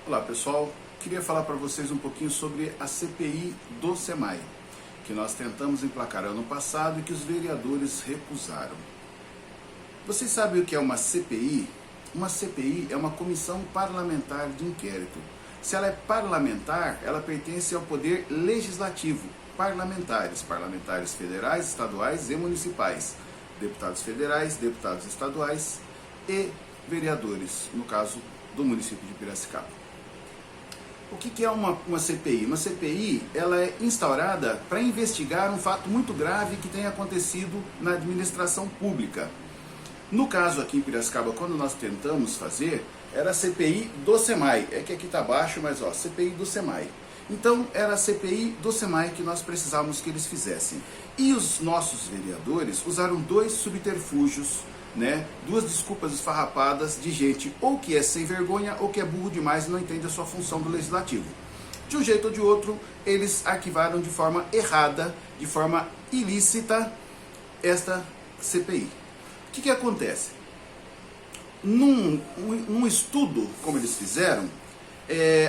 Olá pessoal, queria falar para vocês um pouquinho sobre a CPI do SEMAI, que nós tentamos emplacar ano passado e que os vereadores recusaram. Vocês sabem o que é uma CPI? Uma CPI é uma comissão parlamentar de inquérito. Se ela é parlamentar, ela pertence ao poder legislativo, parlamentares federais, estaduais e municipais, deputados federais, deputados estaduais e vereadores, no caso do município de Piracicaba. O que é uma CPI? Uma CPI ela é instaurada para investigar um fato muito grave que tem acontecido na administração pública. No caso aqui em Piracicaba, quando nós tentamos fazer, era a CPI do SEMAI. É que aqui está baixo, mas ó, CPI do SEMAI. Então era a CPI do SEMAI que nós precisávamos que eles fizessem. E os nossos vereadores usaram dois subterfúgios, duas desculpas esfarrapadas de gente ou que é sem vergonha ou que é burro demais e não entende a sua função do legislativo. De um jeito ou de outro, eles arquivaram de forma errada, de forma ilícita, esta CPI. O que acontece? Num estudo, como eles fizeram,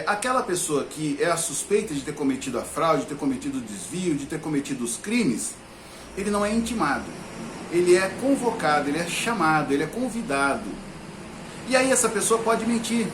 aquela pessoa que é a suspeita de ter cometido a fraude, de ter cometido o desvio, de ter cometido os crimes, ele não é intimado. Ele é convocado, ele é chamado, ele é convidado. E aí essa pessoa pode mentir,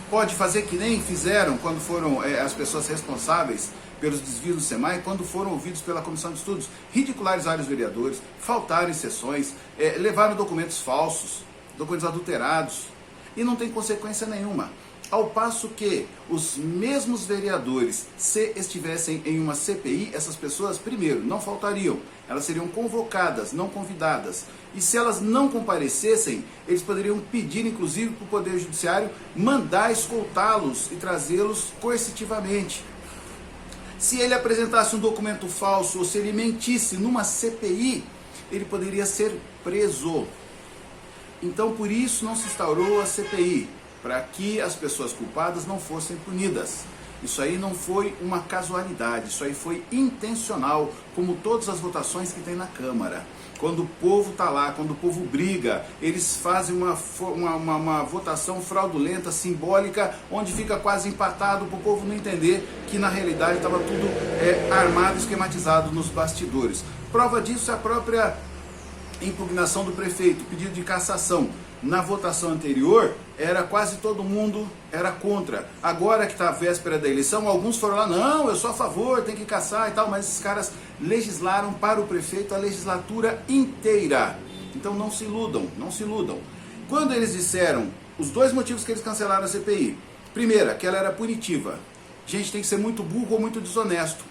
pode fazer que nem fizeram quando foram as pessoas responsáveis pelos desvios do SEMAI, quando foram ouvidos pela Comissão de Estudos, ridicularizar os vereadores, faltar em sessões, levaram documentos falsos, documentos adulterados, e não tem consequência nenhuma. Ao passo que os mesmos vereadores, se estivessem em uma CPI, essas pessoas, primeiro, não faltariam. Elas seriam convocadas, não convidadas. E se elas não comparecessem, eles poderiam pedir, inclusive, para o Poder Judiciário mandar escoltá-los e trazê-los coercitivamente. Se ele apresentasse um documento falso ou se ele mentisse numa CPI, ele poderia ser preso. Então, por isso não se instaurou a CPI, para que as pessoas culpadas não fossem punidas. Isso aí não foi uma casualidade, isso aí foi intencional, como todas as votações que tem na Câmara. Quando o povo está lá, quando o povo briga, eles fazem uma votação fraudulenta, simbólica, onde fica quase empatado para o povo não entender que na realidade estava tudo armado, esquematizado nos bastidores. Prova disso é a própria impugnação do prefeito, pedido de cassação. Na votação anterior, quase todo mundo era contra. Agora que está a véspera da eleição, alguns foram lá, não, eu sou a favor, tem que caçar e tal, mas esses caras legislaram para o prefeito a legislatura inteira. Então não se iludam, não se iludam. Quando eles disseram, os dois motivos que eles cancelaram a CPI, primeiro, que ela era punitiva. Gente, tem que ser muito burro ou muito desonesto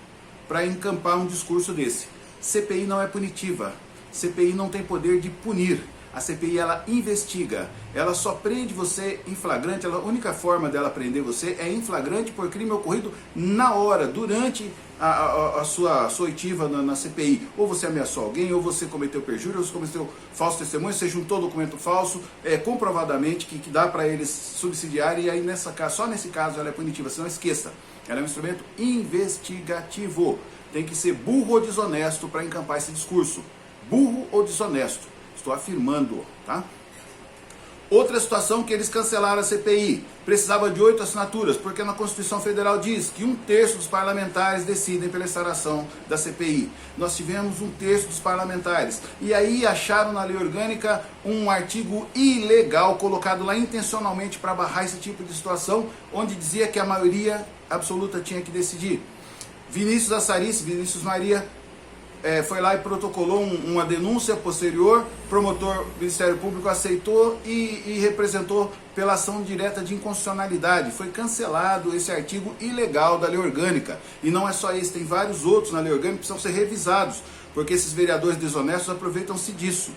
para encampar um discurso desse. CPI não é punitiva, CPI não tem poder de punir. A CPI, ela investiga, ela só prende você em flagrante, a única forma dela prender você é em flagrante por crime ocorrido na hora, durante a sua oitiva na CPI. Ou você ameaçou alguém, ou você cometeu perjúrio, ou você cometeu falso testemunho, você juntou documento falso, comprovadamente que dá para eles subsidiarem, e aí só nesse caso ela é punitiva, senão esqueça, ela é um instrumento investigativo. Tem que ser burro ou desonesto para encampar esse discurso. Burro ou desonesto. Estou afirmando, tá? Outra situação que eles cancelaram a CPI. Precisava de 8 assinaturas, porque na Constituição Federal diz que 1/3 dos parlamentares decidem pela instauração da CPI. Nós tivemos 1/3 dos parlamentares. E aí acharam na lei orgânica um artigo ilegal, colocado lá intencionalmente para barrar esse tipo de situação, onde dizia que a maioria absoluta tinha que decidir. Vinícius Assarice, Vinícius Maria, foi lá e protocolou uma denúncia posterior, promotor do Ministério Público aceitou e representou pela ação direta de inconstitucionalidade. Foi cancelado esse artigo ilegal da lei orgânica. E não é só esse, tem vários outros na lei orgânica que precisam ser revisados, porque esses vereadores desonestos aproveitam-se disso.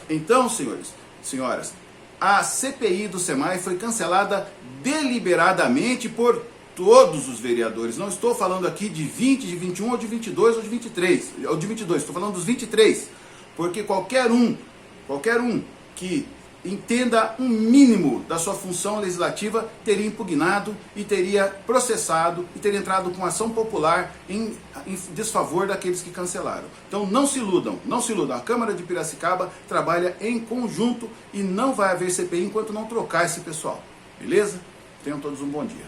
Então, senhores, senhoras, a CPI do SEMAI foi cancelada deliberadamente por todos os vereadores. Não estou falando aqui de 20, de 21, ou de 22, ou de 23, ou de 22, estou falando dos 23, porque qualquer um que entenda um mínimo da sua função legislativa teria impugnado e teria processado e teria entrado com ação popular em desfavor daqueles que cancelaram. Então não se iludam, não se iludam. A Câmara de Piracicaba trabalha em conjunto e não vai haver CPI enquanto não trocar esse pessoal, beleza? Tenham todos um bom dia.